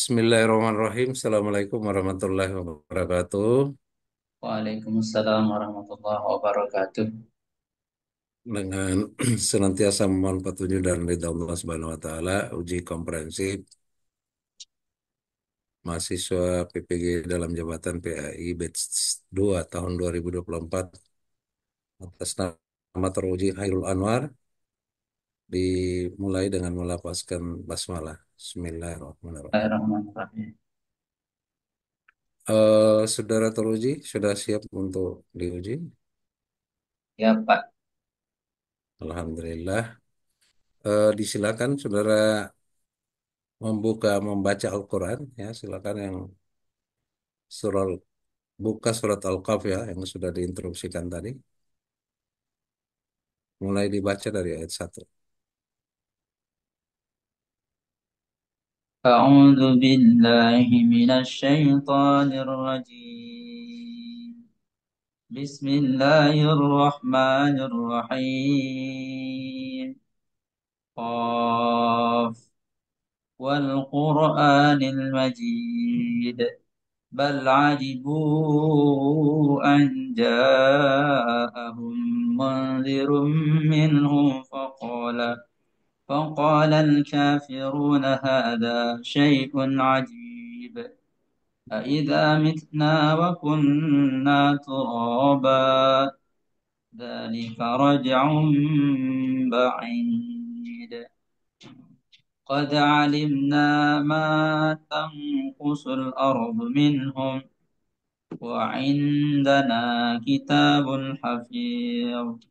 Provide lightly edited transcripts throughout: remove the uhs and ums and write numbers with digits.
Bismillahirrahmanirrahim. Assalamualaikum warahmatullahi wabarakatuh. Waalaikumsalam warahmatullahi wabarakatuh. Dengan senantiasa memohon petunjuk dan ridha Allah Subhanahu wa taala, uji komprehensif mahasiswa PPG dalam jabatan PAI batch 2 tahun 2024 atas nama teruji Hairul Anwar dimulai dengan melafazkan basmalah. Bismillahirrahmanirrahim. Bismillahirrahmanirrahim. Saudara teruji sudah siap untuk diuji? Ya Pak, Alhamdulillah. Disilakan saudara membaca Al-Quran ya, silakan yang surah buka surat Al-Kahf ya yang sudah diinstruksikan tadi, mulai dibaca dari ayat 1. أعوذ بالله من الشيطان الرجيم. بسم الله الرحمن الرحيم. قاف والقرآن المجيد بل عجبوا أن جاءهم منذر منهم فقال الكافرون هذا شيء عجيب أإذا متنا وكنا ترابا ذلك رجع بعيد قد علمنا ما تنقص الأرض منهم وعندنا كتاب حفيظ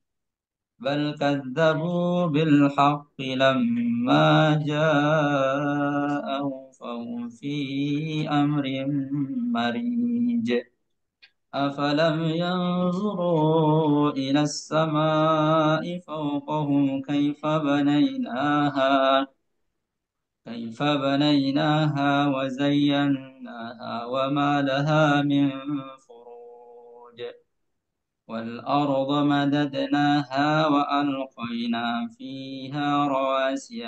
بل كذبوا بالحق لما جاءهم فهم في أمر مريج أفلم ينظروا إلى السماء فوقهم كيف بنيناها وزيناها وما لها من فروج والأرض مددناها وألقينا فيها رواسي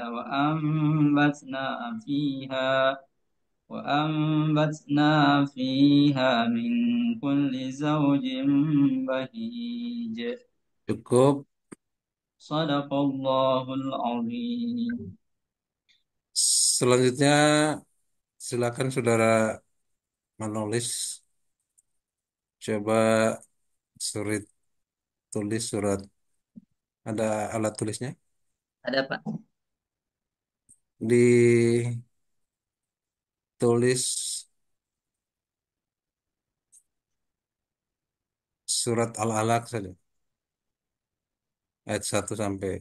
وأنبتنا فيها من كل زوج بهيج Cukup. صدق الله العظيم. Selanjutnya silakan saudara menulis, coba surat tulis surat, ada alat tulisnya, Ada Pak? ditulis surat Al-Alaq saja ayat 1 sampai.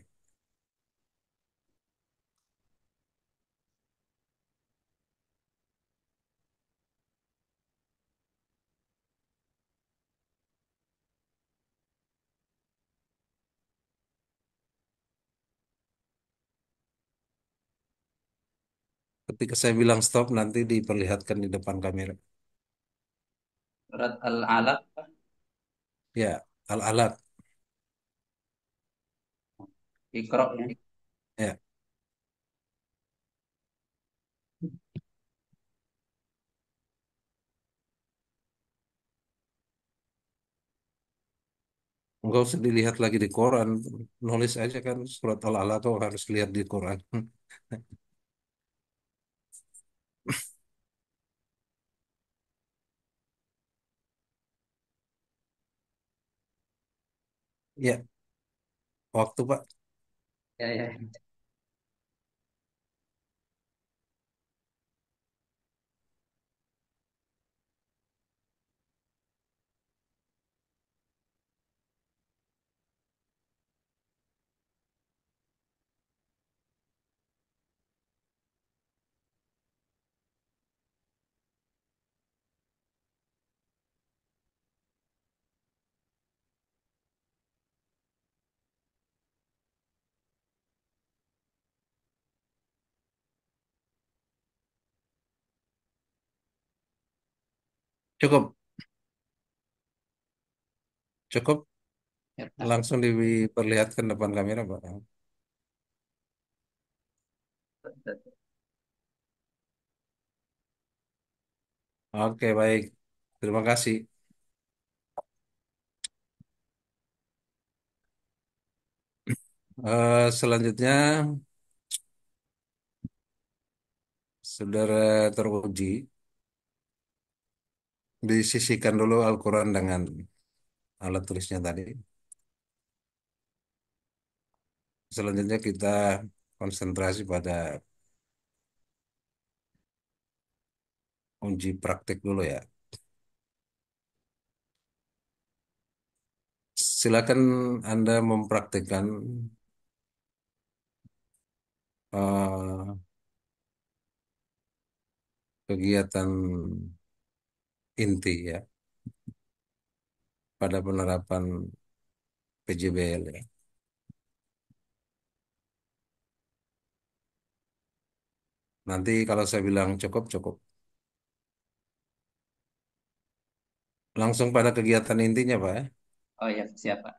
Ketika saya bilang stop, nanti diperlihatkan di depan kamera. Surat Al-Alaq, Pak. Ya, Al-Alaq. Iqra ya. Ya, nggak usah dilihat lagi di Quran. Nulis aja kan surat Al-Alaq kok harus lihat di Quran. Ya, waktu Pak. Ya, ya. Cukup, cukup. Ya, Pak. Langsung diperlihatkan depan kamera Pak. Oke, baik. Terima kasih. Selanjutnya, saudara teruji, disisihkan dulu Al-Quran dengan alat tulisnya tadi. Selanjutnya kita konsentrasi pada uji praktik dulu ya. Silakan Anda mempraktikkan eh, kegiatan inti ya pada penerapan PJBL ya. Nanti kalau saya bilang cukup, cukup. Langsung pada kegiatan intinya, Pak, ya. Oh ya, siapa?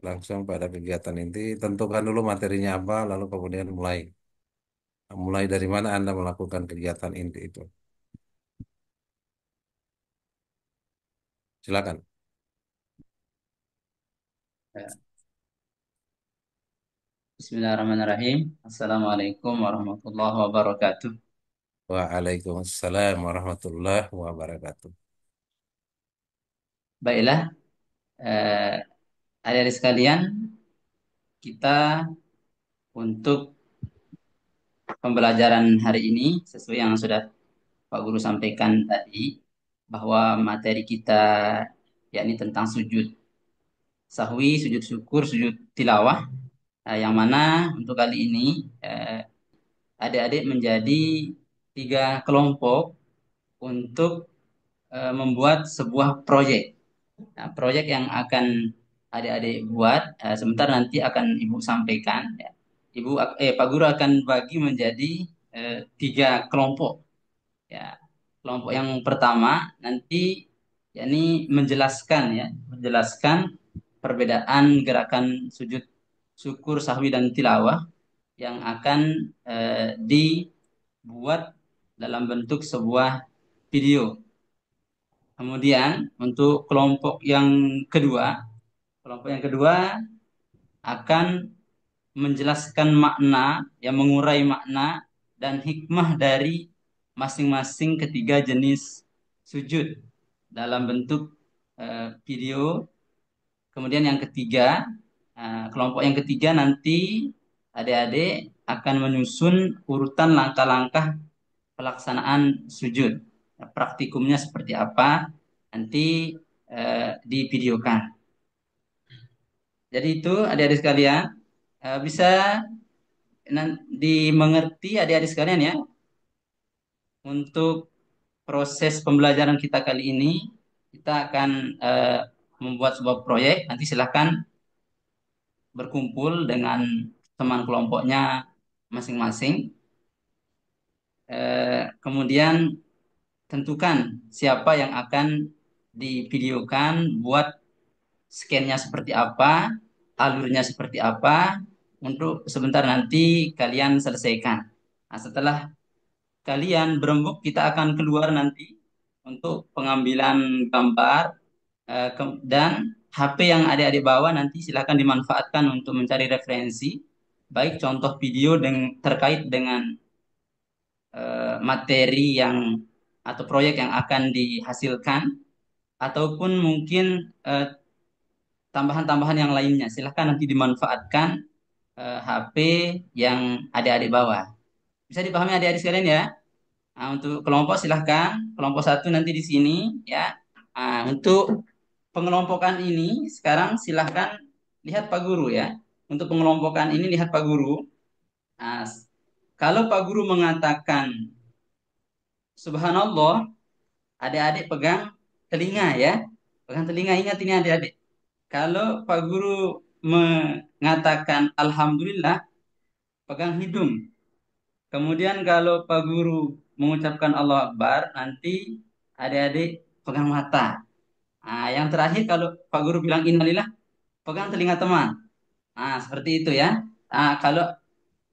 Langsung pada kegiatan inti, tentukan dulu materinya apa, lalu kemudian mulai. Mulai dari mana Anda melakukan kegiatan inti itu. Silakan. Ya. Bismillahirrahmanirrahim. Assalamualaikum warahmatullahi wabarakatuh. Waalaikumsalam warahmatullahi wabarakatuh. Baiklah, eh, adik-adik sekalian, kita untuk pembelajaran hari ini sesuai yang sudah Pak Guru sampaikan tadi bahwa materi kita yakni tentang sujud sahwi, sujud syukur, sujud tilawah, yang mana untuk kali ini adik-adik menjadi tiga kelompok untuk membuat sebuah proyek. Nah, proyek yang akan adik-adik buat sebentar nanti akan Ibu sampaikan. Ya. Pak Guru akan bagi menjadi tiga kelompok. Ya, kelompok yang pertama nanti yakni menjelaskan perbedaan gerakan sujud syukur, sahwi dan tilawah yang akan dibuat dalam bentuk sebuah video. Kemudian untuk kelompok yang kedua akan menjelaskan makna, yang mengurai makna dan hikmah dari masing-masing ketiga jenis sujud dalam bentuk video. Kemudian kelompok yang ketiga nanti adik-adik akan menyusun urutan langkah-langkah pelaksanaan sujud. Nah, praktikumnya seperti apa nanti divideokan. Jadi itu adik-adik sekalian bisa dimengerti adik-adik sekalian ya untuk proses pembelajaran kita kali ini kita akan membuat sebuah proyek. Nanti silahkan berkumpul dengan teman kelompoknya masing-masing. Kemudian tentukan siapa yang akan divideokan, buat scan-nya seperti apa, alurnya seperti apa, untuk sebentar nanti kalian selesaikan. Nah, setelah kalian berembuk, kita akan keluar nanti untuk pengambilan gambar dan HP yang adik-adik bawa nanti silakan dimanfaatkan untuk mencari referensi, baik contoh video terkait dengan materi yang atau proyek yang akan dihasilkan ataupun mungkin tambahan-tambahan yang lainnya. Silahkan nanti dimanfaatkan HP yang adik-adik bawa. Bisa dipahami adik-adik sekalian ya? Nah, untuk kelompok silahkan, kelompok satu nanti di sini ya. Nah, untuk pengelompokan ini sekarang silahkan lihat Pak Guru ya. Untuk pengelompokan ini lihat Pak Guru. Nah, kalau Pak Guru mengatakan Subhanallah, adik-adik pegang telinga ya. Pegang telinga, ingat ini adik-adik. Kalau Pak Guru mengatakan Alhamdulillah, pegang hidung. Kemudian kalau Pak Guru mengucapkan Allah Akbar, nanti adik-adik pegang mata. Nah, yang terakhir kalau Pak Guru bilang innalillah, pegang telinga teman. Nah, seperti itu ya. Nah,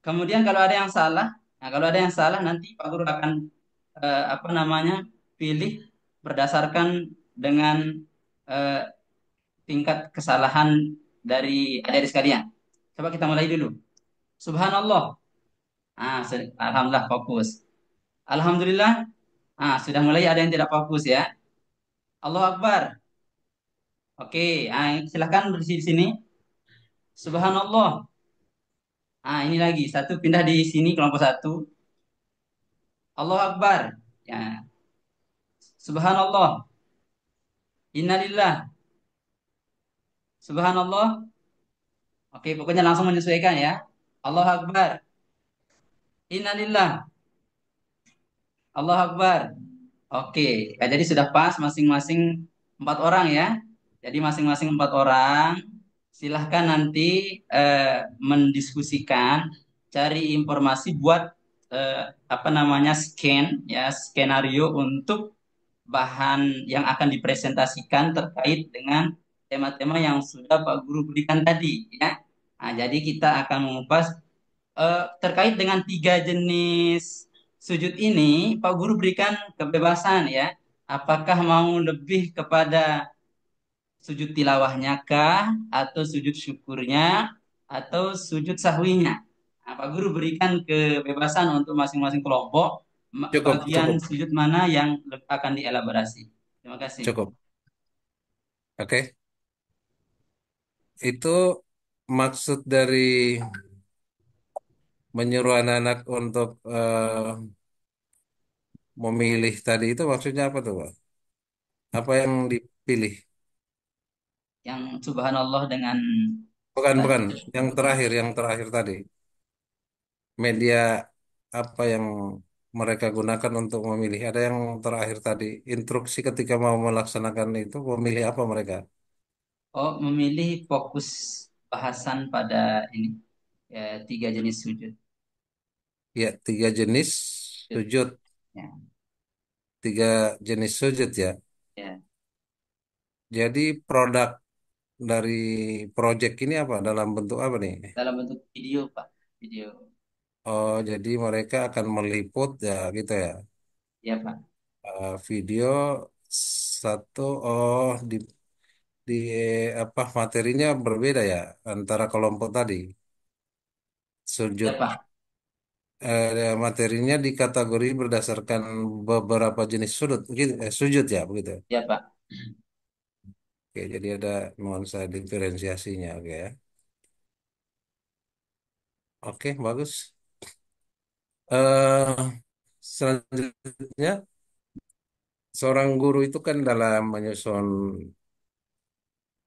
kemudian kalau ada yang salah, nanti Pak Guru akan apa namanya? pilih berdasarkan dengan eh, tingkat kesalahan dari adik-adik sekalian. Coba kita mulai dulu. Subhanallah. Alhamdulillah fokus. Alhamdulillah. Sudah mulai ada yang tidak fokus ya. Allahu Akbar. Oke, silahkan berdiri di sini. Subhanallah. Ini lagi satu pindah di sini kelompok satu. Allahu Akbar. Ya, Subhanallah. Innalillah. Subhanallah. Oke, pokoknya langsung menyesuaikan ya. Allahu Akbar. Innalillah. Allahu Akbar. Oke, ya, jadi sudah pas masing-masing 4 orang ya. Jadi masing-masing 4 orang, silahkan nanti mendiskusikan, cari informasi buat apa namanya scan ya, skenario untuk bahan yang akan dipresentasikan terkait dengan tema-tema yang sudah Pak Guru berikan tadi ya. Jadi kita akan mengupas terkait dengan 3 jenis sujud ini, Pak Guru berikan kebebasan ya. Apakah mau lebih kepada sujud tilawahnya kah, atau sujud syukurnya, atau sujud sahwinya? Pak Guru berikan kebebasan untuk masing-masing kelompok Cukup, bagian cukup, sujud mana yang akan dielaborasi. Terima kasih. cukup. Oke, itu maksud dari menyuruh anak-anak untuk memilih tadi itu maksudnya apa tuh, Pak? Apa yang dipilih? Yang subhanallah dengan Bukan, bukan. bukan. Yang terakhir tadi. Media apa yang mereka gunakan untuk memilih? Ada yang terakhir tadi. Instruksi ketika mau melaksanakan itu, memilih apa mereka? Oh, memilih fokus bahasan pada ini ya, 3 jenis sujud. Ya, tiga jenis Sujud. sujud. Ya, Tiga jenis sujud ya. ya. Jadi produk dari project ini apa? Dalam bentuk apa nih? Dalam bentuk video, Pak. Video. Oh, jadi mereka akan meliput ya gitu ya. Ya, Pak. Video satu, oh di apa materinya berbeda ya antara kelompok tadi. Ya, Sujud Pak. materinya dikategori berdasarkan beberapa jenis sujud ya begitu. Ya, Pak. Oke, jadi ada nuansa diferensiasinya, oke ya. Oke, bagus. eh Selanjutnya, seorang guru itu kan dalam menyusun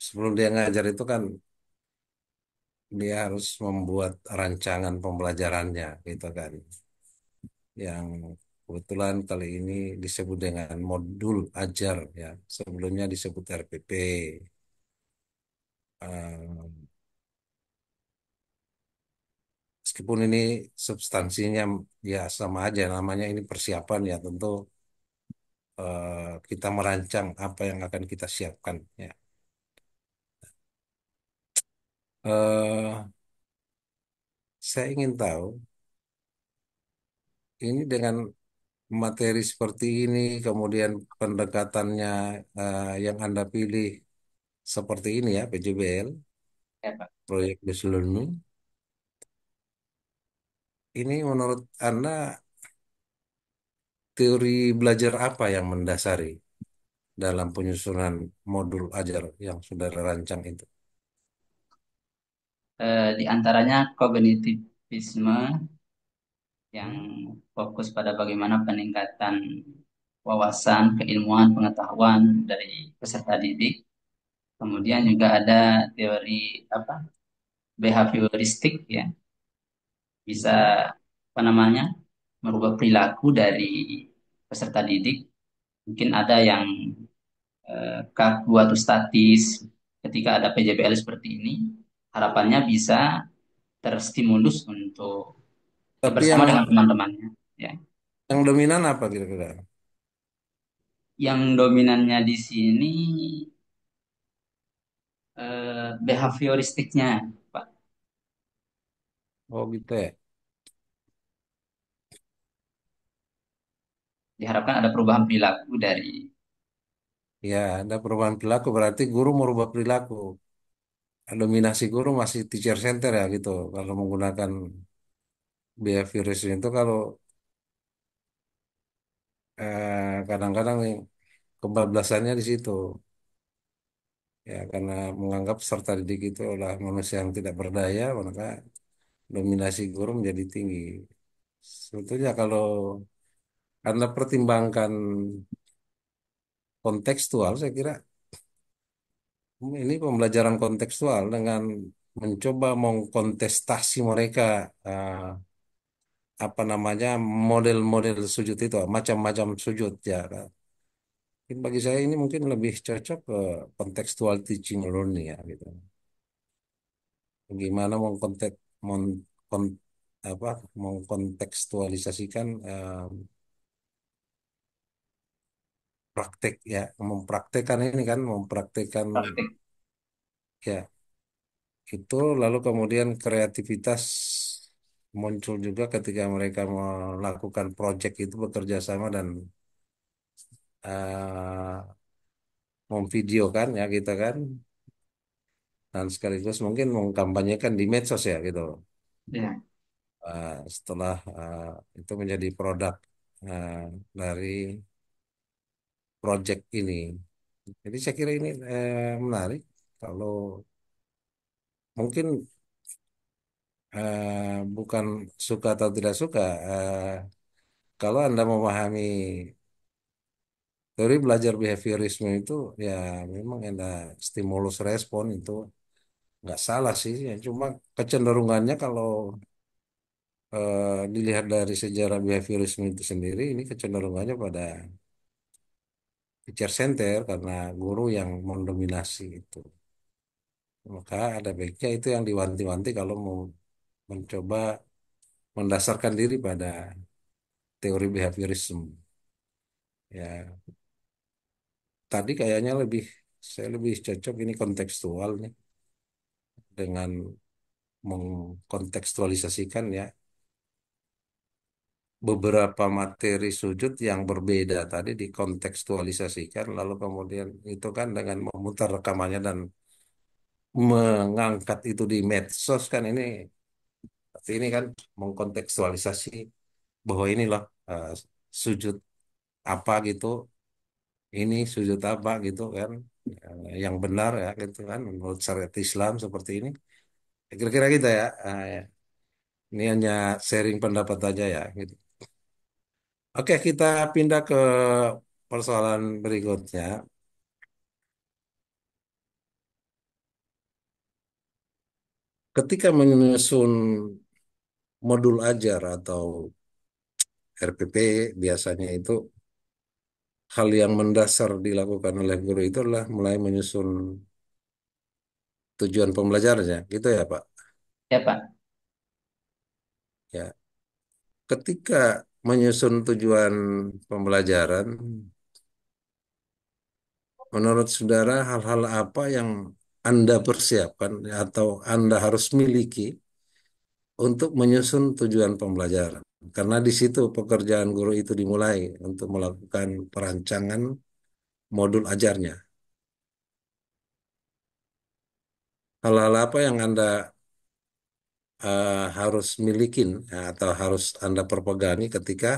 sebelum dia ngajar itu kan dia harus membuat rancangan pembelajarannya gitu kan. Yang kebetulan kali ini disebut dengan modul ajar ya. Sebelumnya disebut RPP. Eh, Meskipun ini substansinya ya sama aja namanya ini persiapan ya tentu kita merancang apa yang akan kita siapkan ya. Eh, saya ingin tahu ini dengan materi seperti ini kemudian pendekatannya yang Anda pilih seperti ini ya PJBL Ya, Pak. proyek based learning ini menurut Anda teori belajar apa yang mendasari dalam penyusunan modul ajar yang sudah dirancang itu? Di antaranya kognitivisme yang Hmm? fokus pada bagaimana peningkatan wawasan, keilmuan, pengetahuan dari peserta didik. Kemudian juga ada teori apa? Behavioristik ya, bisa Hmm? apa namanya? Merubah perilaku dari peserta didik. Mungkin ada yang kaku atau statis. Ketika ada PJBL seperti ini, harapannya bisa terstimulus untuk Tapi bersama dengan teman-temannya. Ya. yang dominan apa kira-kira? Yang dominannya di sini behavioristiknya, Pak. Oh gitu ya. diharapkan ada perubahan perilaku dari Ya, ada perubahan perilaku berarti guru merubah perilaku. Dominasi guru masih teacher center ya gitu. Kalau menggunakan behaviorism itu kalau kadang-kadang nih kebablasannya di situ. Ya, karena menganggap peserta didik itu adalah manusia yang tidak berdaya, maka dominasi guru menjadi tinggi. Sebetulnya kalau Anda pertimbangkan kontekstual, saya kira ini pembelajaran kontekstual dengan mencoba mengkontestasi mereka eh, apa namanya model-model sujud itu, macam-macam sujud ya. Mungkin bagi saya ini mungkin lebih cocok ke kontekstual teaching learning ya gitu. Bagaimana mon- kon- apa, mengkontekstualisasikan praktek ya, mempraktekkan ini kan, mempraktekkan praktek. ya itu lalu kemudian kreativitas muncul juga ketika mereka melakukan proyek itu bekerja sama dan uh, memvideokan ya gitu kan dan sekaligus mungkin mengkampanyekan di medsos ya gitu. Ya, Setelah itu menjadi produk uh, dari proyek ini. Jadi saya kira ini menarik kalau mungkin bukan suka atau tidak suka. Kalau Anda memahami teori belajar behaviorisme itu ya memang ada stimulus respon itu nggak salah sih. Ya, cuma kecenderungannya kalau dilihat dari sejarah behaviorisme itu sendiri, ini kecenderungannya pada teacher center karena guru yang mendominasi itu. Maka ada baiknya itu yang diwanti-wanti kalau mau mencoba mendasarkan diri pada teori behaviorisme. Ya, tadi kayaknya saya lebih cocok ini kontekstual nih dengan mengkontekstualisasikan ya beberapa materi sujud yang berbeda tadi dikontekstualisasikan lalu kemudian itu kan dengan memutar rekamannya dan mengangkat itu di medsos kan ini kan mengkontekstualisasi bahwa ini loh sujud apa gitu ini sujud apa gitu kan yang benar ya gitu kan menurut syariat Islam seperti ini. Kira-kira gitu ya. Ya. Ini hanya sharing pendapat aja ya gitu. Oke, kita pindah ke persoalan berikutnya. Ketika menyusun modul ajar atau RPP, biasanya itu hal yang mendasar dilakukan oleh guru itu adalah mulai menyusun tujuan pembelajarannya, gitu ya Pak. ya Pak. Ya, ketika menyusun tujuan pembelajaran, menurut saudara hal-hal apa yang Anda persiapkan atau Anda harus miliki untuk menyusun tujuan pembelajaran. Karena di situ pekerjaan guru itu dimulai untuk melakukan perancangan modul ajarnya. Hal-hal apa yang Anda harus milikin atau harus Anda perpegangi ketika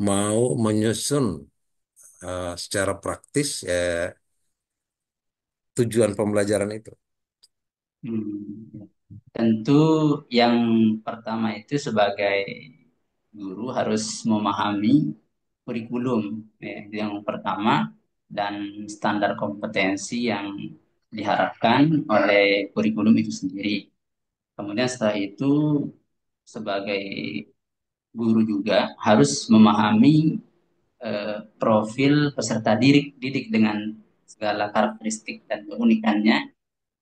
mau menyusun secara praktis tujuan pembelajaran itu. Hmm. Tentu yang pertama itu sebagai guru harus memahami kurikulum ya, itu yang pertama dan standar kompetensi yang diharapkan oleh kurikulum itu sendiri. Kemudian setelah itu sebagai guru juga harus memahami profil peserta didik dengan segala karakteristik dan keunikannya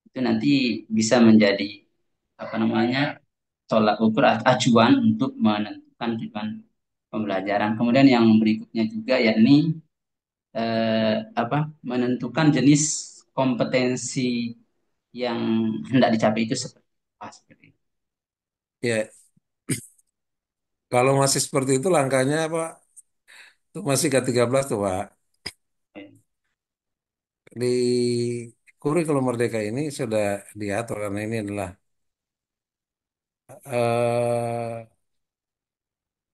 itu nanti bisa menjadi apa namanya tolak ukur acuan untuk menentukan tujuan pembelajaran. Kemudian yang berikutnya juga yakni apa menentukan jenis kompetensi yang hendak dicapai itu seperti apa seperti itu. Ya, kalau masih seperti itu langkahnya apa? Itu masih K13 tuh, Pak. Eh, Di kurikulum Merdeka ini sudah diatur karena ini adalah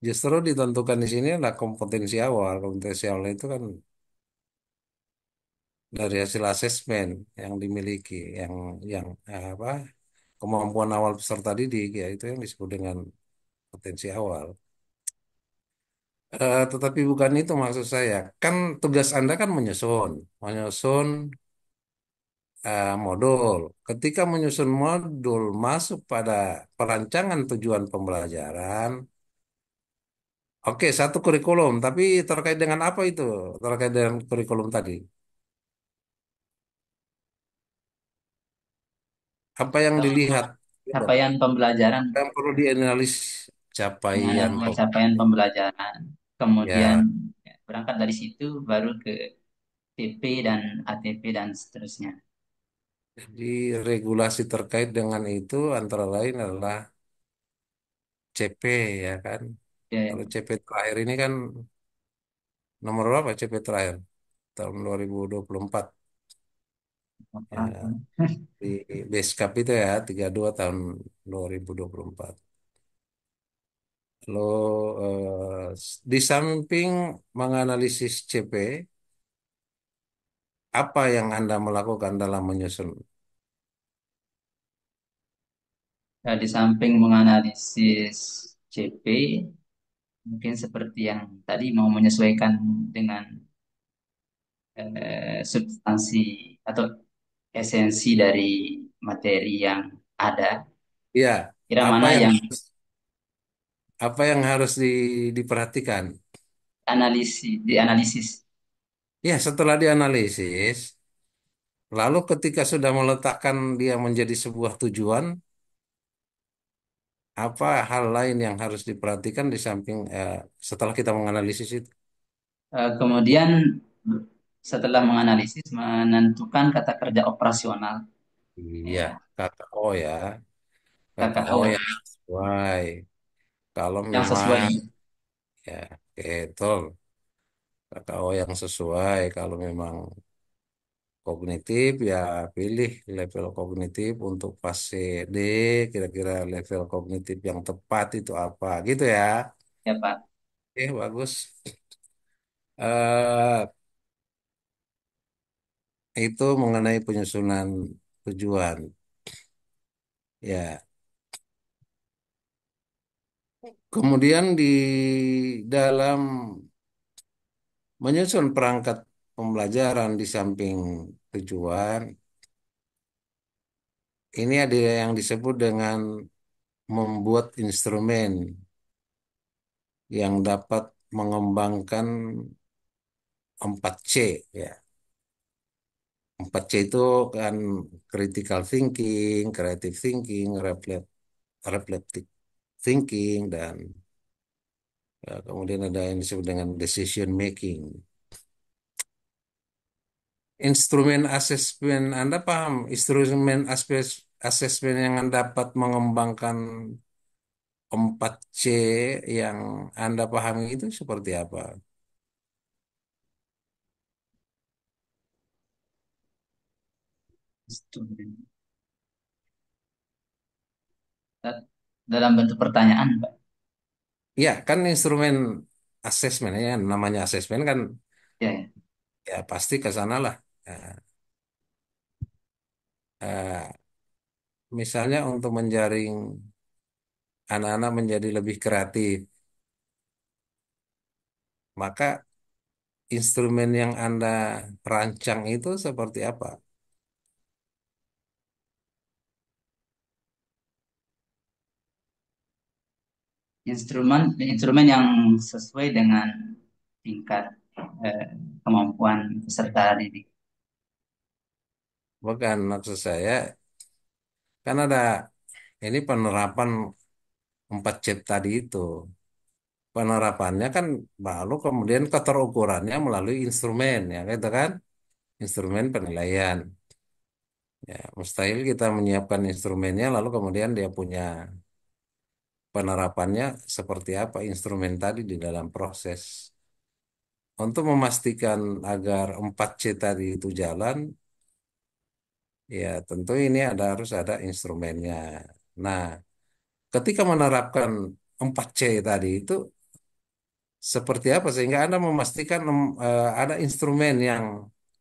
justru ditentukan di sini adalah kompetensi awal. Kompetensi awal itu kan dari hasil asesmen yang dimiliki, yang apa kemampuan awal peserta didik ya itu yang disebut dengan potensi awal. Tetapi bukan itu maksud saya. Kan tugas Anda kan menyusun modul. Ketika menyusun modul masuk pada perancangan tujuan pembelajaran, oke satu kurikulum, tapi terkait dengan apa itu? Terkait dengan kurikulum tadi. Apa yang Untuk dilihat? Gitu. capaian pembelajaran, Yang perlu dianalisis pengenalan capaian capaian pembelajaran, kemudian ya. ya, berangkat dari situ baru ke TP dan ATP dan seterusnya. Jadi regulasi terkait dengan itu antara lain adalah CP ya kan. Ya, ya, Kalau CP terakhir ini kan nomor berapa CP terakhir? Tahun 2024. Ya, di Beskap itu ya 32 tahun 2024. Lalu di samping menganalisis CP, apa yang Anda melakukan dalam menyusun? Ya, di samping menganalisis CP, mungkin seperti yang tadi mau menyesuaikan dengan substansi atau esensi dari materi yang ada. Ya, Kira apa mana yang yang diperhatikan? dianalisis. Ya, setelah dianalisis, lalu ketika sudah meletakkan dia menjadi sebuah tujuan, apa hal lain yang harus diperhatikan di samping setelah kita menganalisis itu? Kemudian setelah menganalisis menentukan kata kerja operasional, Iya, ya, kata O ya, kata O KKO yang sesuai. Kalau yang memang sesuai. ya, oke, betul. Kata O yang sesuai. Kalau memang kognitif ya pilih level kognitif untuk fase D. Kira-kira level kognitif yang tepat itu apa? Gitu ya. Ya Pak. Oke, bagus. eh itu mengenai penyusunan tujuan. Ya, kemudian di dalam menyusun perangkat pembelajaran di samping tujuan, ini ada yang disebut dengan membuat instrumen yang dapat mengembangkan 4C ya. 4C itu kan critical thinking, creative thinking, reflective thinking, dan kemudian ada yang disebut dengan decision making. Instrumen asesmen, Anda paham? Instrumen asesmen yang dapat mengembangkan 4C yang Anda pahami itu seperti apa? Instrumen. Dalam bentuk pertanyaan, Pak. Ya, kan instrumen asesmen ya, namanya asesmen kan Ya, ya. ya pasti ke sana lah. Nah, eh, misalnya untuk menjaring anak-anak menjadi lebih kreatif, maka instrumen yang Anda rancang itu seperti apa? Instrumen yang sesuai dengan tingkat eh, kemampuan peserta didik. Bukan, maksud saya kan ada ini penerapan 4C tadi itu. Penerapannya kan lalu kemudian keterukurannya melalui instrumen ya gitu kan? Instrumen penilaian. Ya, mustahil kita menyiapkan instrumennya lalu kemudian dia punya penerapannya seperti apa instrumen tadi di dalam proses. untuk memastikan agar 4C tadi itu jalan, ya tentu ini harus ada instrumennya. Nah, ketika menerapkan 4C tadi itu seperti apa sehingga Anda memastikan ada instrumen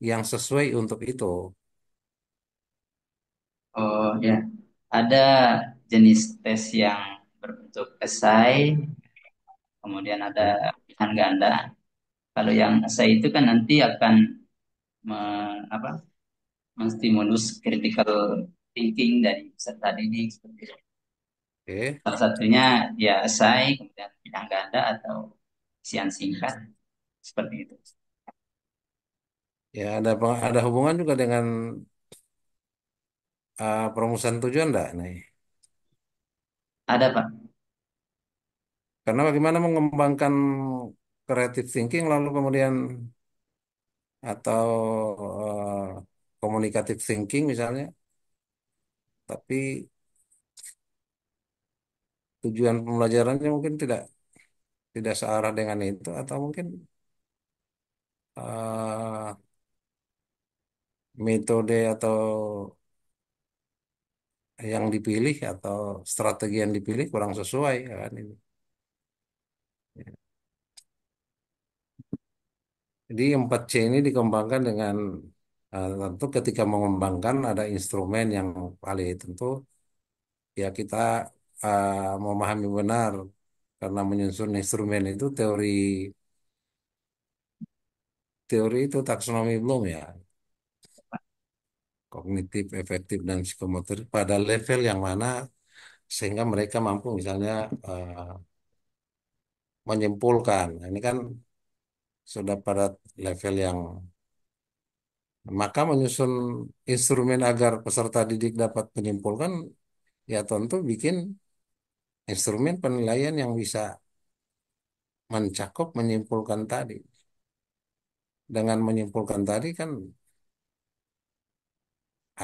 yang sesuai untuk itu. Oh ya, ada jenis tes yang berbentuk esai, kemudian Hmm. ada pilihan ganda. Kalau yang esai itu kan nanti akan apa, menstimulus critical thinking dari peserta didik seperti itu. Oke. Salah satunya ya esai, kemudian pilihan ganda atau isian singkat seperti itu. Ya, ada hubungan juga dengan perumusan tujuan enggak nih? Ada Pak. Karena bagaimana mengembangkan creative thinking lalu kemudian atau communicative thinking misalnya, tapi tujuan pembelajarannya mungkin tidak tidak searah dengan itu atau mungkin eh, metode atau yang dipilih atau strategi yang dipilih kurang sesuai ya kan ini. Jadi 4C ini dikembangkan dengan tentu ketika mengembangkan ada instrumen yang paling tentu ya kita memahami benar karena menyusun instrumen itu teori teori itu taksonomi belum ya kognitif, efektif dan psikomotorik pada level yang mana sehingga mereka mampu misalnya menyimpulkan. Nah, ini kan sudah pada level yang maka menyusun instrumen agar peserta didik dapat menyimpulkan ya tentu bikin instrumen penilaian yang bisa mencakup menyimpulkan tadi. Dengan menyimpulkan tadi kan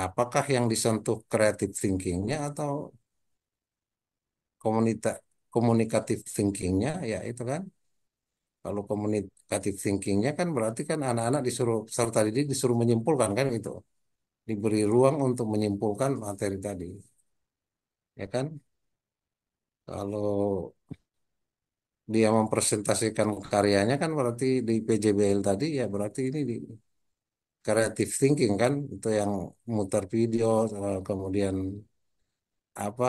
apakah yang disentuh creative thinkingnya atau komunita komunikatif thinkingnya ya itu kan. Kalau komunikatif thinkingnya kan berarti kan anak-anak disuruh peserta didik disuruh menyimpulkan kan itu. Diberi ruang untuk menyimpulkan materi tadi. Ya kan? Kalau dia mempresentasikan karyanya kan berarti di PJBL tadi ya berarti ini di creative thinking kan itu yang muter video kemudian apa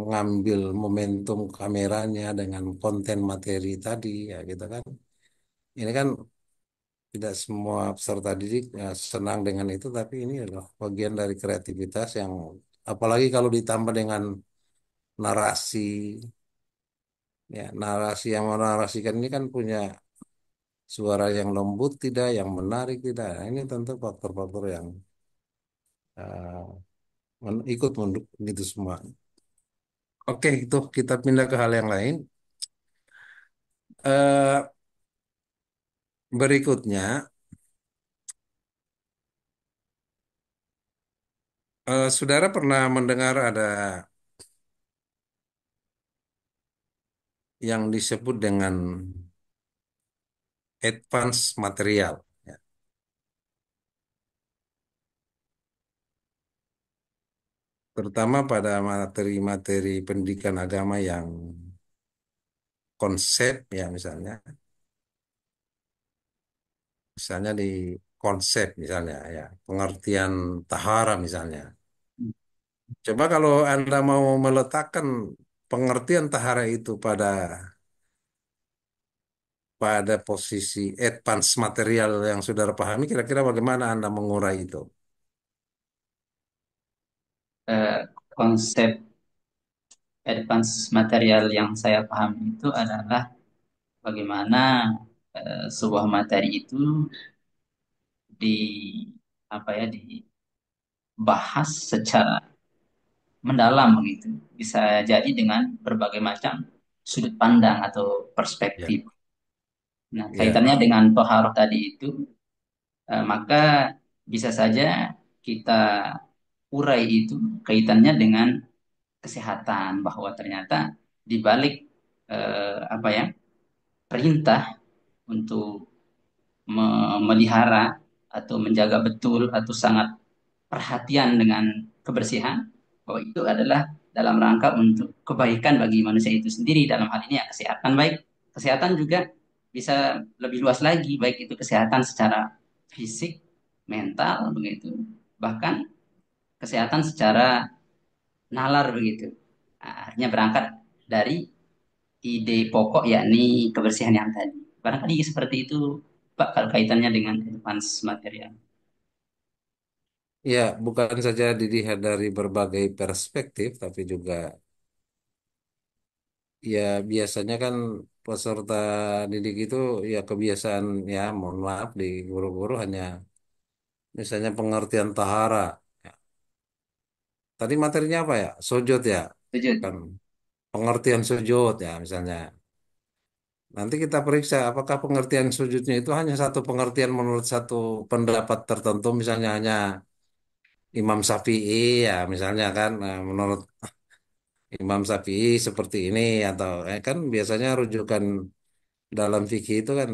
ngambil momentum kameranya dengan konten materi tadi ya gitu kan. Ini kan tidak semua peserta didik senang dengan itu tapi ini adalah bagian dari kreativitas yang apalagi kalau ditambah dengan narasi ya narasi yang menarasikan ini kan punya suara yang lembut tidak, yang menarik tidak. Nah, ini tentu faktor-faktor yang uh, ikut mendukung itu semua. Oke, itu kita pindah ke hal yang lain. Eh berikutnya, saudara pernah mendengar ada yang disebut dengan advance material, ya. Terutama pada materi-materi pendidikan agama yang konsep, ya misalnya di konsep misalnya, ya pengertian tahara misalnya. Coba kalau Anda mau meletakkan pengertian tahara itu pada pada posisi advance material yang saudara pahami, kira-kira bagaimana Anda mengurai itu? Eh, Konsep advance material yang saya pahami itu adalah bagaimana sebuah materi itu di apa ya dibahas secara mendalam begitu. Bisa jadi dengan berbagai macam sudut pandang atau Ya, perspektif. Nah, ya, kaitannya dengan toharoh tadi itu, maka bisa saja kita urai itu kaitannya dengan kesehatan bahwa ternyata di balik apa ya perintah untuk memelihara atau menjaga betul atau sangat perhatian dengan kebersihan, bahwa itu adalah dalam rangka untuk kebaikan bagi manusia itu sendiri, dalam hal ini ya kesehatan. Baik kesehatan juga bisa lebih luas lagi, baik itu kesehatan secara fisik, mental begitu, bahkan kesehatan secara nalar begitu. Nah, artinya berangkat dari ide pokok yakni kebersihan yang tadi. Barangkali seperti itu Pak, kalau kaitannya dengan advance material. Ya, bukan saja dilihat dari berbagai perspektif, tapi juga ya biasanya kan peserta didik itu ya kebiasaan ya mohon maaf di guru-guru hanya misalnya pengertian tahara. Ya. Tadi materinya apa ya? Sujud ya, Setuju. kan pengertian sujud ya misalnya. Nanti kita periksa apakah pengertian sujudnya itu hanya satu pengertian menurut satu pendapat tertentu, misalnya hanya Imam Syafi'i ya misalnya kan, nah, menurut Imam Syafi'i seperti ini atau kan biasanya rujukan dalam fikih itu kan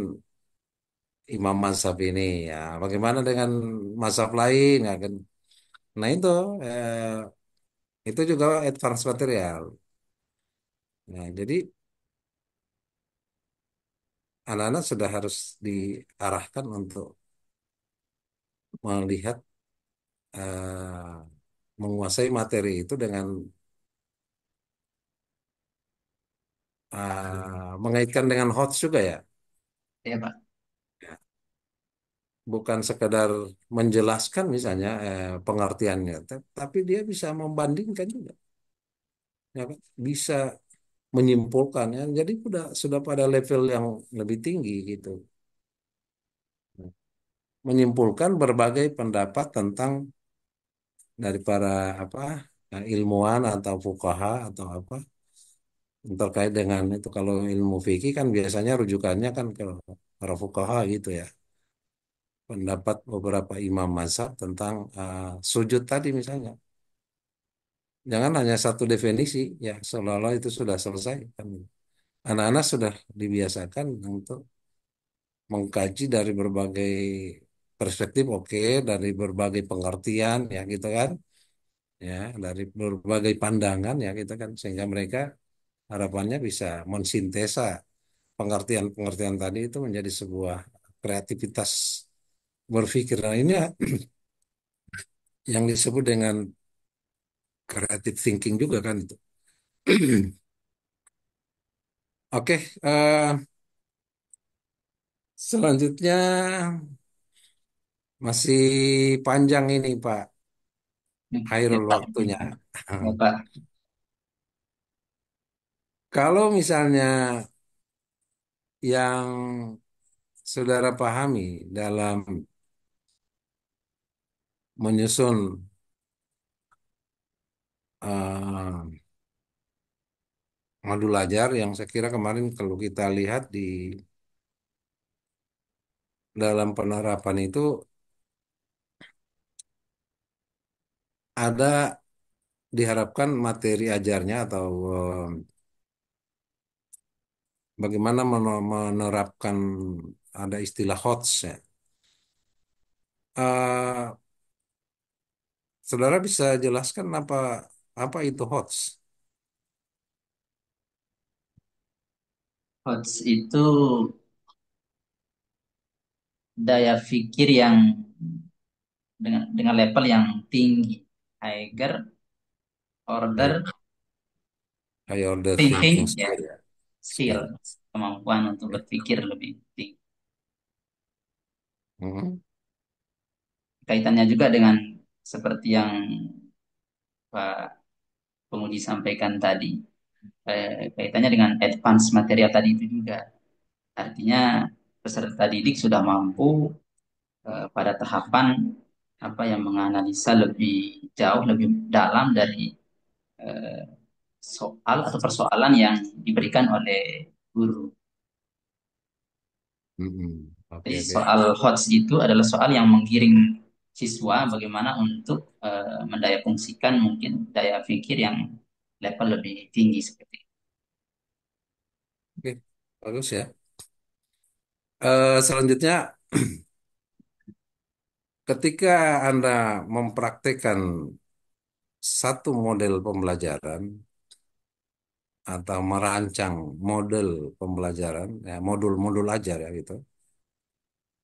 Imam mazhab ini ya. Bagaimana dengan mazhab lain ya kan? Nah itu juga advance material. Nah, jadi anak-anak sudah harus diarahkan untuk melihat menguasai materi itu dengan mengaitkan dengan HOTS juga ya. Ya Pak. Ya, bukan sekedar menjelaskan misalnya pengertiannya, tapi dia bisa membandingkan juga, ya kan? Bisa menyimpulkan ya. Jadi sudah pada level yang lebih tinggi gitu. Menyimpulkan berbagai pendapat tentang dari para apa ilmuwan atau fuqaha atau apa terkait dengan itu. Kalau ilmu fikih kan biasanya rujukannya kan ke para fuqaha gitu ya. Pendapat beberapa imam mazhab tentang sujud tadi misalnya. Jangan hanya satu definisi ya seolah-olah itu sudah selesai kan. Anak-anak sudah dibiasakan untuk mengkaji dari berbagai perspektif, oke, dari berbagai pengertian ya gitu kan, ya dari berbagai pandangan ya gitu kan, sehingga mereka harapannya bisa mensintesa pengertian-pengertian tadi itu menjadi sebuah kreativitas berpikir. Nah ini ya yang disebut dengan creative thinking juga kan itu. Oke, selanjutnya masih panjang ini Pak Ya Hairul Pak. waktunya. Ya Pak. Kalau misalnya yang saudara pahami dalam menyusun eh, modul ajar yang saya kira kemarin kalau kita lihat di dalam penerapan itu ada diharapkan materi ajarnya atau bagaimana menerapkan ada istilah HOTS ya. Eh, Saudara bisa jelaskan apa apa itu HOTS? Coach itu daya pikir yang dengan level yang tinggi. Higher High, order high order thinking thinking ya, skill ya. skill, Skill. kemampuan untuk berpikir lebih tinggi. Mhm. Kaitannya juga dengan seperti yang Pak Pemudi sampaikan tadi, kaitannya dengan advance material tadi itu juga. Artinya peserta didik sudah mampu pada tahapan apa yang menganalisa lebih jauh, lebih dalam dari eh, soal atau persoalan yang diberikan oleh guru. Mhm. Oke Jadi oke. soal HOTS itu adalah soal yang menggiring siswa bagaimana untuk mendaya fungsikan mungkin daya pikir yang level lebih tinggi seperti itu. Oke, bagus ya. Selanjutnya Ketika Anda mempraktekkan satu model pembelajaran atau merancang model pembelajaran, ya modul-modul ajar ya gitu,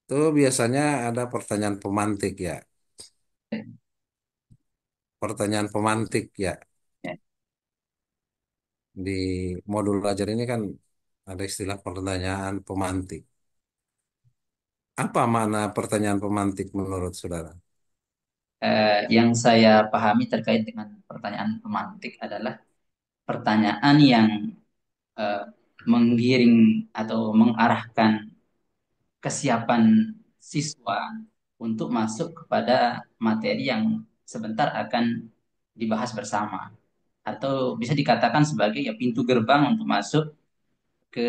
itu biasanya ada pertanyaan pemantik ya, pertanyaan pemantik ya. Ya. Di modul ajar ini kan ada istilah pertanyaan pemantik. Apa makna pertanyaan pemantik menurut saudara? Yang saya pahami terkait dengan pertanyaan pemantik adalah pertanyaan yang eh, menggiring atau mengarahkan kesiapan siswa untuk masuk kepada materi yang sebentar akan dibahas bersama, atau bisa dikatakan sebagai ya pintu gerbang untuk masuk ke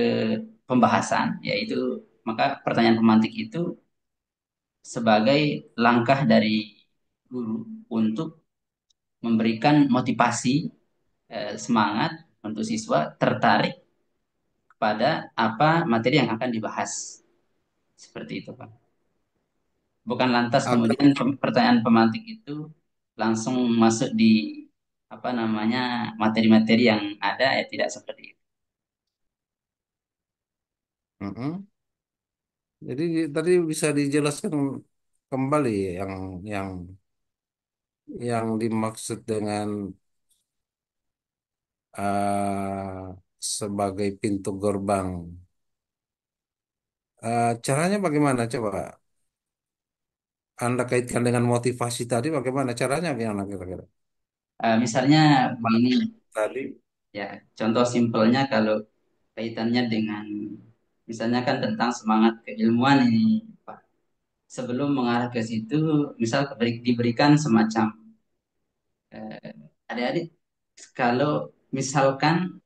pembahasan, yaitu maka pertanyaan pemantik itu sebagai langkah dari guru untuk memberikan motivasi, semangat untuk siswa tertarik kepada apa materi yang akan dibahas. Seperti itu, Pak. Bukan lantas Atau kemudian pertanyaan pemantik itu langsung masuk di apa namanya materi-materi yang ada, ya tidak seperti itu. Mm-mm. Jadi tadi bisa dijelaskan kembali yang yang dimaksud dengan sebagai pintu gerbang. Caranya bagaimana? Coba Anda kaitkan dengan motivasi tadi, bagaimana caranya? Gimana kira-kira? Misalnya begini, Tadi. ya contoh simpelnya kalau kaitannya dengan misalnya kan tentang semangat keilmuan ini, Pak. Sebelum mengarah ke situ, misal diberikan semacam adik-adik, kalau misalkan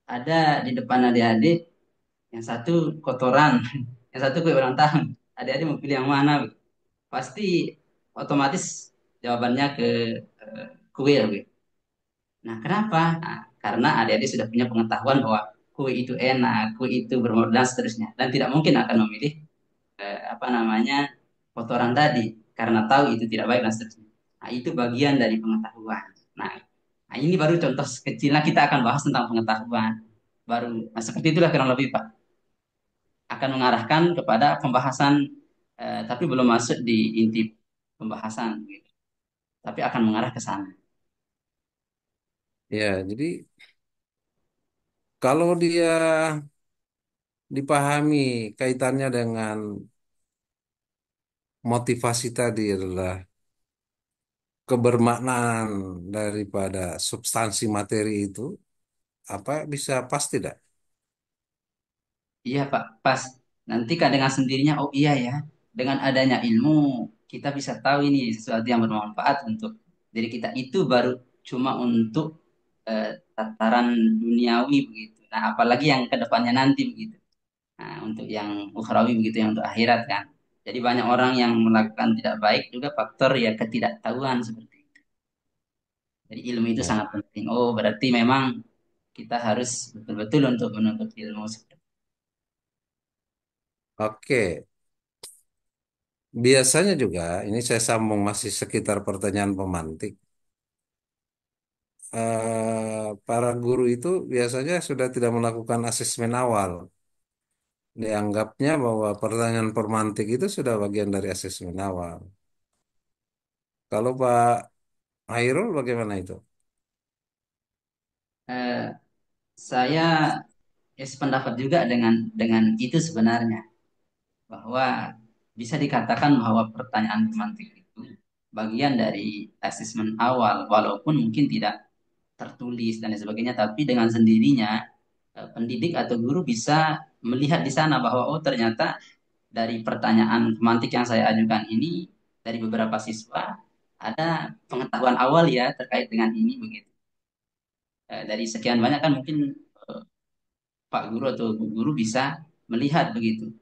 ada di depan adik-adik yang satu kotoran, yang satu kue ulang tahun, adik-adik mau pilih yang mana? Pasti otomatis jawabannya ke kue ya, Bu. Nah, kenapa? Nah, karena adik-adik sudah punya pengetahuan bahwa kue itu enak, kue itu bermodal dan seterusnya, dan tidak mungkin akan memilih apa namanya kotoran tadi karena tahu itu tidak baik dan seterusnya. Nah, itu bagian dari pengetahuan. Nah, nah ini baru contoh kecilnya, kita akan bahas tentang pengetahuan baru. Nah, seperti itulah kurang lebih, Pak. Akan mengarahkan kepada pembahasan, tapi belum masuk di inti pembahasan, gitu. Tapi akan mengarah ke sana. Ya, jadi kalau dia dipahami kaitannya dengan motivasi tadi adalah kebermaknaan daripada substansi materi itu, apa bisa pas tidak? Iya Pak, pas. Nanti kan dengan sendirinya, oh iya ya, dengan adanya ilmu kita bisa tahu ini sesuatu yang bermanfaat untuk diri kita. Itu baru cuma untuk tataran duniawi begitu. Nah, apalagi yang kedepannya nanti begitu. Nah, untuk yang ukhrawi begitu, yang untuk akhirat kan. Jadi banyak orang yang melakukan tidak baik juga faktor ya ketidaktahuan seperti itu. Jadi ilmu itu Ya. sangat penting. Oh, berarti memang kita harus betul-betul untuk menuntut ilmu seperti itu. Oke, biasanya juga ini saya sambung masih sekitar pertanyaan pemantik. Para guru itu biasanya sudah tidak melakukan asesmen awal. Dianggapnya bahwa pertanyaan pemantik itu sudah bagian dari asesmen awal. Kalau Pak Hairul bagaimana itu? Eh, saya sependapat juga dengan itu sebenarnya, bahwa bisa dikatakan bahwa pertanyaan pemantik itu bagian dari asesmen awal, walaupun mungkin tidak tertulis dan lain sebagainya, tapi dengan sendirinya pendidik atau guru bisa melihat di sana bahwa oh ternyata dari pertanyaan pemantik yang saya ajukan ini dari beberapa siswa ada pengetahuan awal ya terkait dengan ini begitu. Dari sekian banyak kan mungkin eh, Pak Guru atau Bu Guru bisa melihat begitu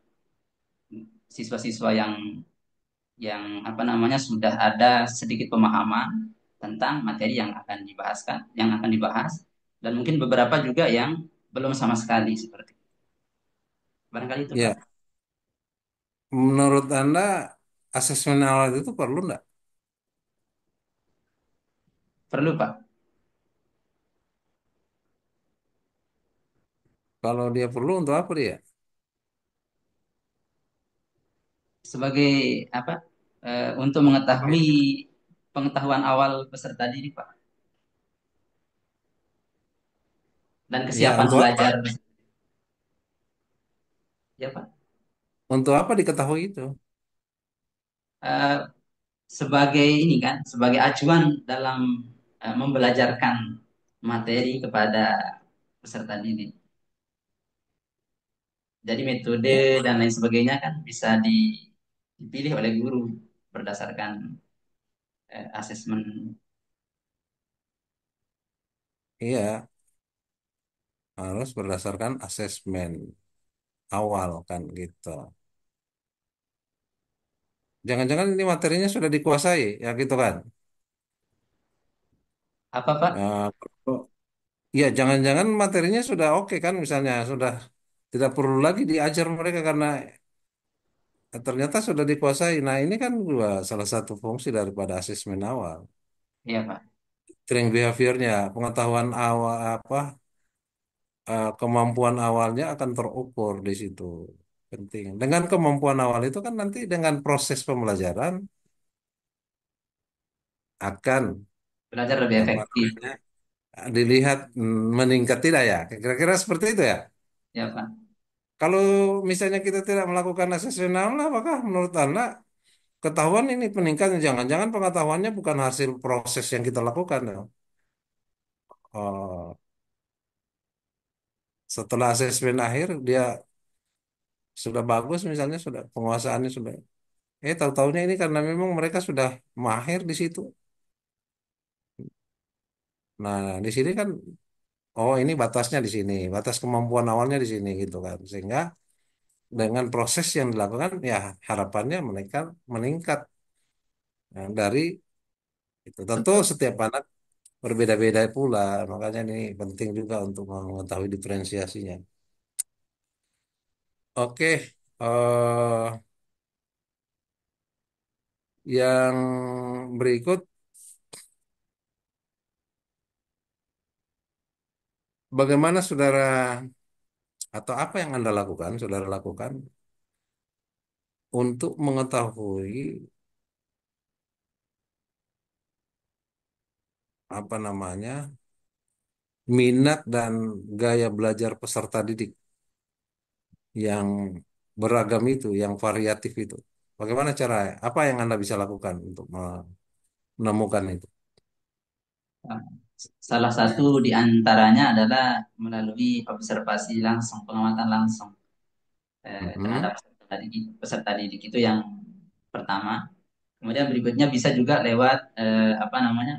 siswa-siswa yang apa namanya sudah ada sedikit pemahaman tentang materi yang akan dibahaskan, yang akan dibahas, dan mungkin beberapa juga yang belum sama sekali seperti itu. Barangkali itu Pak. Ya, menurut Anda asesmen awal itu perlu nggak? Perlu, Pak. Kalau dia perlu untuk apa dia? Sebagai apa? Untuk mengetahui pengetahuan awal peserta didik, Pak, dan Ya kesiapan untuk apa? belajar, ya, Pak. Untuk apa diketahui itu? Eh, Sebagai ini kan, sebagai acuan dalam membelajarkan materi kepada peserta didik. Jadi metode Ya, dan lain sebagainya kan bisa dipilih oleh guru berdasarkan asesmen. iya, harus berdasarkan asesmen awal kan gitu. Jangan-jangan ini materinya sudah dikuasai, ya gitu kan? Apa, Pak? Kalau- ya, jangan-jangan materinya sudah oke kan, misalnya sudah tidak perlu lagi diajar mereka karena ternyata sudah dikuasai. Nah, ini kan juga salah satu fungsi daripada asesmen awal. Iya, Pak. Training behaviornya, pengetahuan awal apa, kemampuan awalnya akan terukur di situ. Penting. Dengan kemampuan awal itu kan nanti dengan proses pembelajaran akan Belajar lebih apa efektif. namanya dilihat meningkat tidak ya? Kira-kira seperti itu ya. Ya, Pak. Kalau misalnya kita tidak melakukan asesmen awal, apakah menurut Anda ketahuan ini peningkat? Jangan-jangan pengetahuannya bukan hasil proses yang kita lakukan, ya. Oh, setelah asesmen akhir dia sudah bagus, misalnya sudah penguasaannya sudah. Tahu-tahunya ini karena memang mereka sudah mahir di situ. Nah, di sini kan, oh ini batasnya di sini, batas kemampuan awalnya di sini gitu kan. Sehingga dengan proses yang dilakukan, ya harapannya mereka meningkat. Nah, dari itu tentu Betul. setiap anak berbeda-beda pula, makanya ini penting juga untuk mengetahui diferensiasinya. Oke, yang berikut, bagaimana saudara atau apa yang Anda lakukan, saudara lakukan untuk mengetahui apa namanya minat dan gaya belajar peserta didik yang beragam itu, yang variatif itu. Bagaimana cara, apa yang Anda bisa lakukan untuk menemukan itu? Nah, salah satu di antaranya adalah melalui observasi langsung, pengamatan langsung terhadap Mm-mm. peserta didik itu yang pertama. Kemudian berikutnya bisa juga lewat apa namanya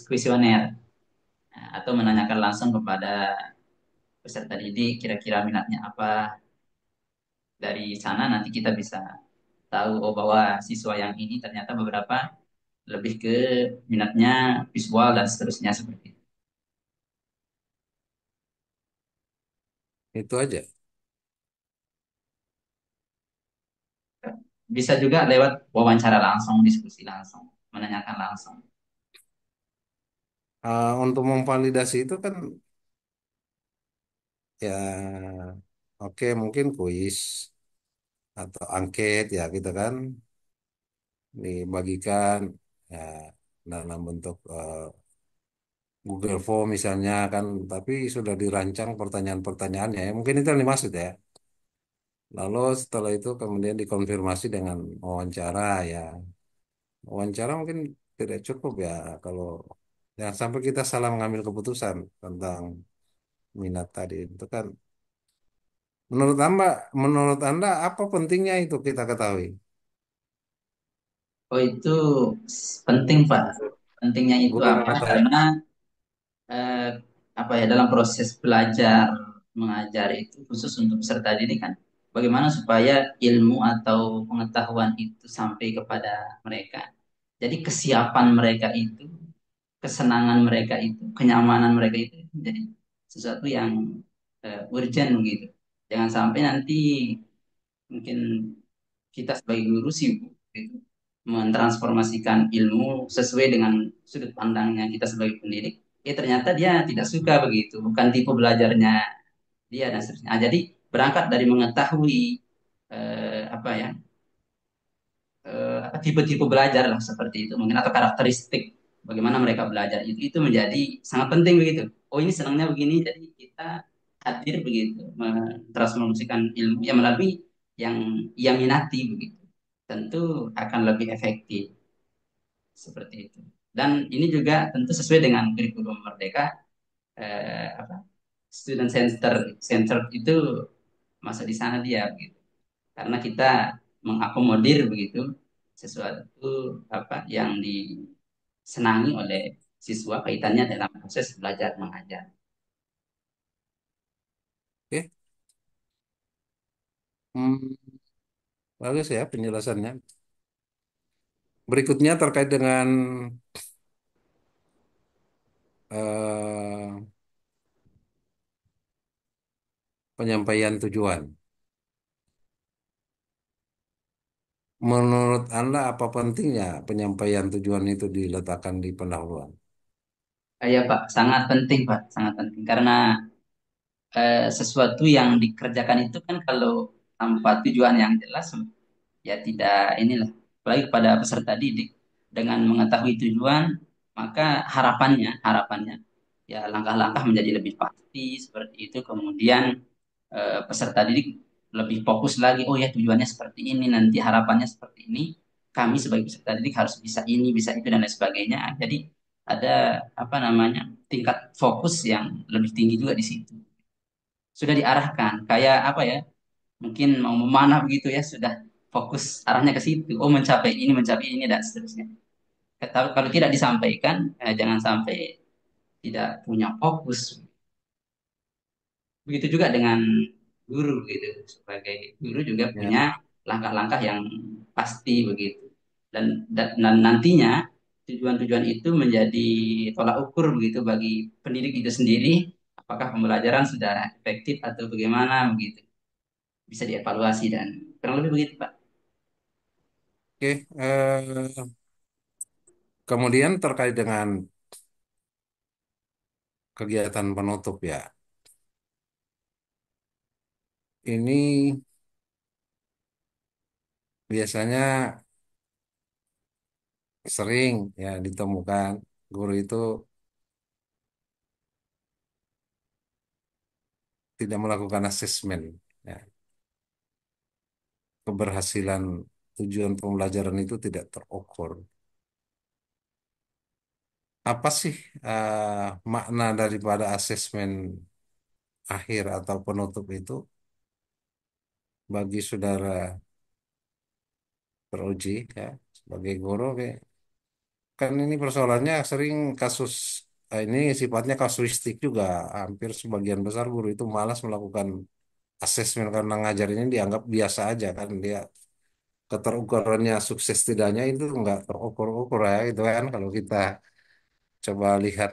kuesioner. Nah, atau menanyakan langsung kepada peserta didik kira-kira minatnya apa. Dari sana nanti kita bisa tahu oh bahwa siswa yang ini ternyata beberapa lebih ke minatnya visual dan seterusnya seperti itu. Itu aja. Bisa juga lewat wawancara langsung, diskusi langsung, menanyakan langsung. Untuk memvalidasi itu kan ya oke, mungkin kuis atau angket ya gitu kan dibagikan ya dalam bentuk Google Form misalnya kan, tapi sudah dirancang pertanyaan-pertanyaannya ya. Mungkin itu yang dimaksud ya. Lalu setelah itu kemudian dikonfirmasi dengan wawancara ya. Wawancara mungkin tidak cukup ya kalau jangan sampai kita salah mengambil keputusan tentang minat tadi. Itu kan menurut Anda apa pentingnya itu kita ketahui? Oh itu penting Pak. Pentingnya itu Guru apa? atau Karena eh, apa ya dalam proses belajar mengajar itu khusus untuk peserta didik kan, bagaimana supaya ilmu atau pengetahuan itu sampai kepada mereka. Jadi kesiapan mereka itu, kesenangan mereka itu, kenyamanan mereka itu menjadi sesuatu yang urgent gitu. Jangan sampai nanti mungkin kita sebagai guru sibuk gitu, mentransformasikan ilmu sesuai dengan sudut pandangnya kita sebagai pendidik, ternyata dia tidak suka begitu, bukan tipe belajarnya dia dan seterusnya. Jadi berangkat dari mengetahui apa ya, tipe-tipe belajar lah seperti itu mungkin, atau karakteristik bagaimana mereka belajar itu menjadi sangat penting begitu. Oh, ini senangnya begini, jadi kita hadir begitu mentransformasikan ilmu yang melalui yang ia minati begitu, tentu akan lebih efektif seperti itu. Dan ini juga tentu sesuai dengan kurikulum Merdeka, apa, student center center itu masuk di sana dia begitu, karena kita mengakomodir begitu sesuatu apa yang disenangi oleh siswa kaitannya dalam proses belajar mengajar. Oke. Hmm, bagus ya penjelasannya. Berikutnya terkait dengan eh, penyampaian tujuan. Menurut Anda apa pentingnya penyampaian tujuan itu diletakkan di pendahuluan? Ya Pak, sangat penting Pak, sangat penting karena sesuatu yang dikerjakan itu kan kalau tanpa tujuan yang jelas ya tidak inilah, apalagi kepada peserta didik dengan mengetahui tujuan, maka harapannya ya langkah-langkah menjadi lebih pasti seperti itu. Kemudian peserta didik lebih fokus lagi, oh ya tujuannya seperti ini, nanti harapannya seperti ini, kami sebagai peserta didik harus bisa ini bisa itu dan lain sebagainya. Jadi ada apa namanya, tingkat fokus yang lebih tinggi juga di situ, sudah diarahkan kayak apa ya, mungkin mau memanah begitu ya, sudah fokus arahnya ke situ, oh mencapai ini dan seterusnya. Tapi kalau tidak disampaikan, jangan sampai tidak punya fokus. Begitu juga dengan guru gitu, sebagai guru juga Ya, punya langkah-langkah yang pasti begitu, dan nantinya tujuan-tujuan itu menjadi tolak ukur begitu bagi pendidik itu sendiri, apakah pembelajaran sudah efektif atau bagaimana begitu, bisa dievaluasi dan kurang lebih begitu Pak. oke. Kemudian terkait dengan kegiatan penutup ya, ini biasanya sering ya ditemukan guru itu tidak melakukan asesmen. Ya, keberhasilan tujuan pembelajaran itu tidak terukur. Apa sih makna daripada asesmen akhir atau penutup itu bagi saudara teruji ya sebagai guru? Oke. Kan ini persoalannya sering kasus ini sifatnya kasuistik juga. Hampir sebagian besar guru itu malas melakukan asesmen karena ngajar ini dianggap biasa aja kan, dia keterukurannya sukses tidaknya itu nggak terukur-ukur ya itu kan. Kalau kita coba lihat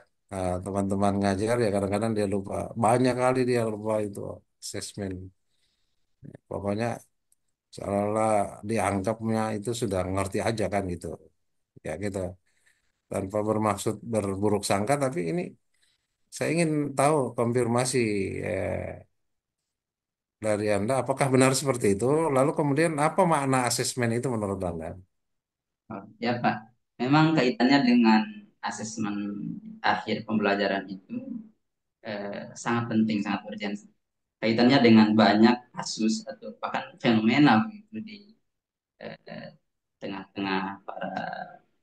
teman-teman ngajar ya kadang-kadang dia lupa, banyak kali dia lupa itu asesmen. Pokoknya seolah dianggapnya itu sudah ngerti aja kan gitu ya gitu, tanpa bermaksud berburuk sangka, tapi ini saya ingin tahu konfirmasi eh, dari Anda apakah benar seperti itu, lalu kemudian apa makna asesmen itu menurut Anda? Oh, ya Pak, memang kaitannya dengan asesmen akhir pembelajaran itu sangat penting, sangat urgent. Kaitannya dengan banyak kasus atau bahkan fenomena begitu di eh, tengah-tengah para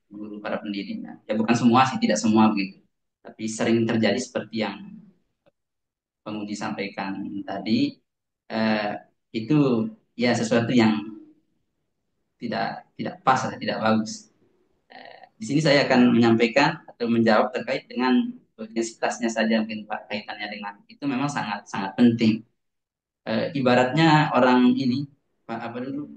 guru, para pendidik. Ya bukan semua sih, tidak semua begitu. Tapi sering terjadi seperti yang penguji sampaikan tadi, eh, itu ya sesuatu yang tidak tidak pas atau tidak bagus. Di sini saya akan menyampaikan atau menjawab terkait dengan intensitasnya saja mungkin Pak, kaitannya dengan itu memang sangat sangat penting. Ibaratnya orang ini Pak apa dulu,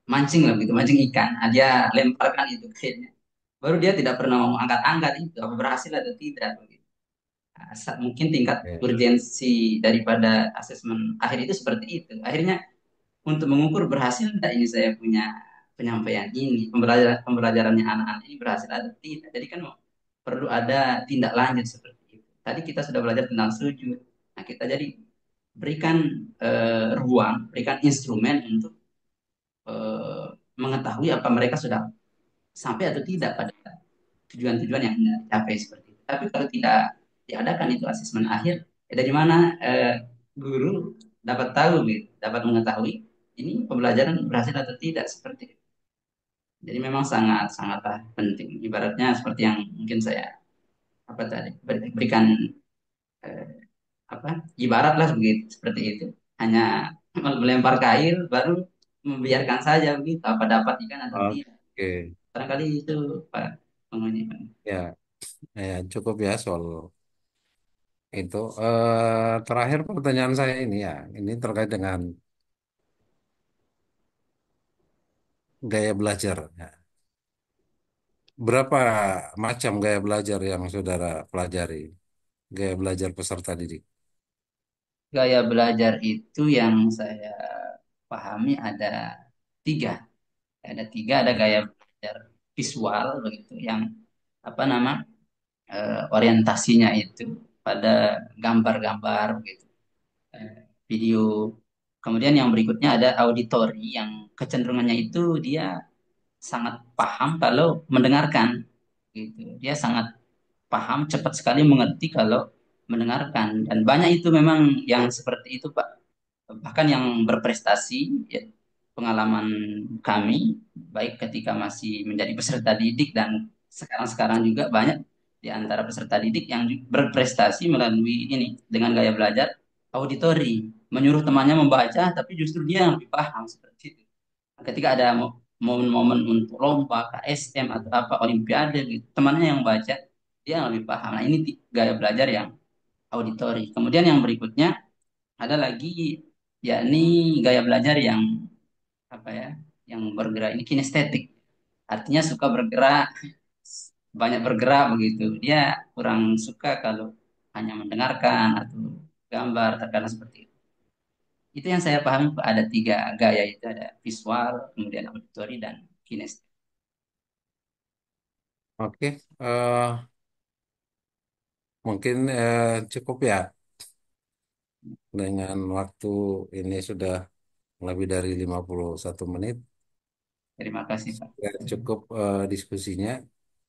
mancing lah gitu, mancing ikan. Dia lemparkan itu kayaknya. Baru dia tidak pernah mau angkat-angkat itu apa berhasil atau tidak begitu. Mungkin tingkat Ya. urgensi daripada asesmen akhir itu seperti itu. Akhirnya untuk mengukur berhasil tidak ini saya punya penyampaian ini, pembelajarannya anak-anak ini berhasil atau tidak. Jadi kan perlu ada tindak lanjut seperti itu. Tadi kita sudah belajar tentang sujud. Nah, kita jadi berikan ruang, berikan instrumen untuk eh, mengetahui apa mereka sudah sampai atau tidak pada tujuan-tujuan yang hendak dicapai seperti itu. Tapi kalau tidak diadakan itu asesmen akhir, dari mana guru dapat tahu, gitu, dapat mengetahui ini pembelajaran berhasil atau tidak seperti itu. Jadi memang sangat sangatlah penting. Ibaratnya seperti yang mungkin saya apa tadi berikan eh, apa ibarat lah begitu seperti itu. Hanya melempar ke air baru membiarkan saja begitu apa dapat ikan atau tidak. Oke, Barangkali itu Pak Penguji. ya, ya cukup ya soal itu. Terakhir pertanyaan saya ini ya, ini terkait dengan gaya belajar. Ya. Berapa macam gaya belajar yang saudara pelajari? Gaya belajar peserta didik. Gaya belajar itu yang saya pahami ada tiga. Ada tiga, ada Ya. gaya belajar visual begitu, yang apa nama orientasinya itu pada gambar-gambar begitu, video. Kemudian yang berikutnya ada auditori yang kecenderungannya itu dia sangat paham kalau mendengarkan gitu. Dia sangat paham, cepat sekali mengerti kalau mendengarkan, dan banyak itu memang yang seperti itu Pak, bahkan yang berprestasi ya, pengalaman kami baik ketika masih menjadi peserta didik dan sekarang-sekarang juga banyak di antara peserta didik yang berprestasi melalui ini dengan gaya belajar auditori, menyuruh temannya membaca tapi justru dia yang lebih paham seperti itu. Ketika ada momen-momen untuk lomba KSM atau apa olimpiade gitu, temannya yang baca dia yang lebih paham. Nah, ini gaya belajar yang auditori. Kemudian yang berikutnya ada lagi yakni gaya belajar yang apa ya, yang bergerak ini kinestetik, artinya suka bergerak, banyak bergerak begitu. Dia kurang suka kalau hanya mendengarkan atau gambar, terkadang seperti itu. Itu yang saya pahami ada tiga gaya itu, ada visual, kemudian auditory, dan kinestetik. Oke, mungkin cukup ya dengan waktu ini sudah lebih dari 51 menit. Terima kasih Pak. Ya, cukup diskusinya.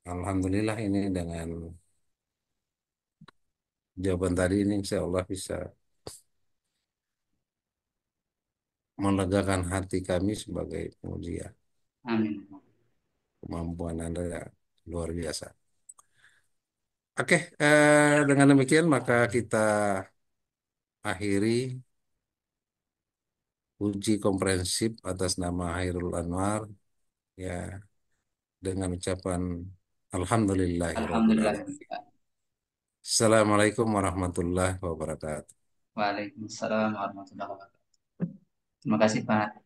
Alhamdulillah ini dengan jawaban tadi ini insya Allah bisa melegakan hati kami sebagai pengujian. Amin. Kemampuan Anda luar biasa. Oke, dengan demikian maka kita akhiri uji komprehensif atas nama Hairul Anwar ya dengan ucapan Alhamdulillahirabbil Alhamdulillah. alamin. Assalamualaikum warahmatullahi wabarakatuh. Waalaikumsalam warahmatullahi wabarakatuh. Terima kasih Pak.